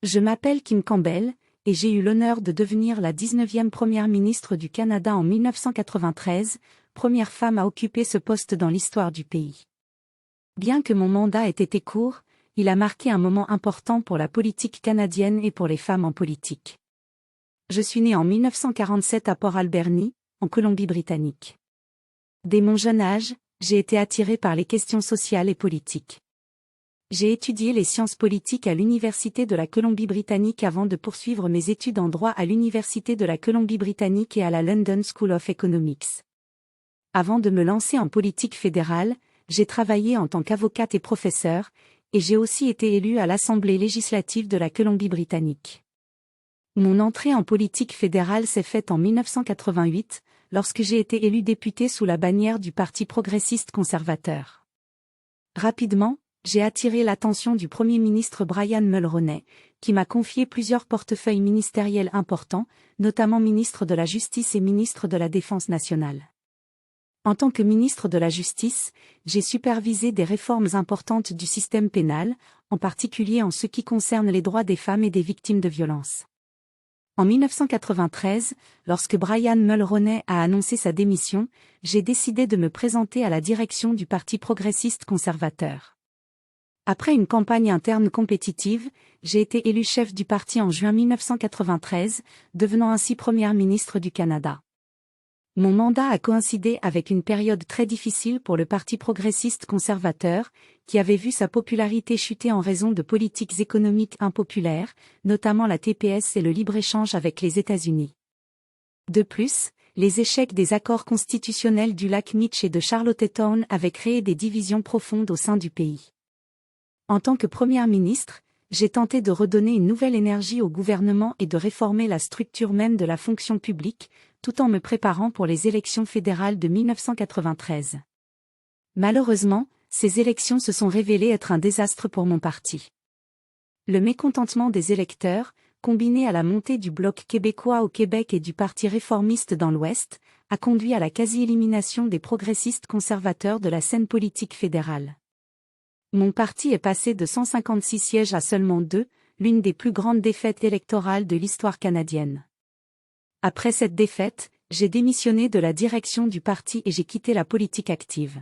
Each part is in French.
Je m'appelle Kim Campbell, et j'ai eu l'honneur de devenir la 19e première ministre du Canada en 1993, première femme à occuper ce poste dans l'histoire du pays. Bien que mon mandat ait été court, il a marqué un moment important pour la politique canadienne et pour les femmes en politique. Je suis née en 1947 à Port Alberni, en Colombie-Britannique. Dès mon jeune âge, j'ai été attirée par les questions sociales et politiques. J'ai étudié les sciences politiques à l'Université de la Colombie-Britannique avant de poursuivre mes études en droit à l'Université de la Colombie-Britannique et à la London School of Economics. Avant de me lancer en politique fédérale, j'ai travaillé en tant qu'avocate et professeure, et j'ai aussi été élue à l'Assemblée législative de la Colombie-Britannique. Mon entrée en politique fédérale s'est faite en 1988, lorsque j'ai été élue députée sous la bannière du Parti progressiste conservateur. Rapidement, j'ai attiré l'attention du Premier ministre Brian Mulroney, qui m'a confié plusieurs portefeuilles ministériels importants, notamment ministre de la Justice et ministre de la Défense nationale. En tant que ministre de la Justice, j'ai supervisé des réformes importantes du système pénal, en particulier en ce qui concerne les droits des femmes et des victimes de violences. En 1993, lorsque Brian Mulroney a annoncé sa démission, j'ai décidé de me présenter à la direction du Parti progressiste conservateur. Après une campagne interne compétitive, j'ai été élue chef du parti en juin 1993, devenant ainsi première ministre du Canada. Mon mandat a coïncidé avec une période très difficile pour le Parti progressiste conservateur, qui avait vu sa popularité chuter en raison de politiques économiques impopulaires, notamment la TPS et le libre-échange avec les États-Unis. De plus, les échecs des accords constitutionnels du lac Meech et de Charlottetown avaient créé des divisions profondes au sein du pays. En tant que première ministre, j'ai tenté de redonner une nouvelle énergie au gouvernement et de réformer la structure même de la fonction publique, tout en me préparant pour les élections fédérales de 1993. Malheureusement, ces élections se sont révélées être un désastre pour mon parti. Le mécontentement des électeurs, combiné à la montée du Bloc québécois au Québec et du Parti réformiste dans l'Ouest, a conduit à la quasi-élimination des progressistes conservateurs de la scène politique fédérale. Mon parti est passé de 156 sièges à seulement 2, l'une des plus grandes défaites électorales de l'histoire canadienne. Après cette défaite, j'ai démissionné de la direction du parti et j'ai quitté la politique active.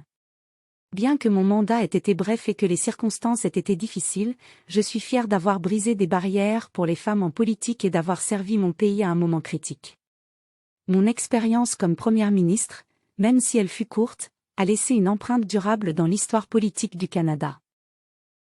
Bien que mon mandat ait été bref et que les circonstances aient été difficiles, je suis fière d'avoir brisé des barrières pour les femmes en politique et d'avoir servi mon pays à un moment critique. Mon expérience comme première ministre, même si elle fut courte, a laissé une empreinte durable dans l'histoire politique du Canada.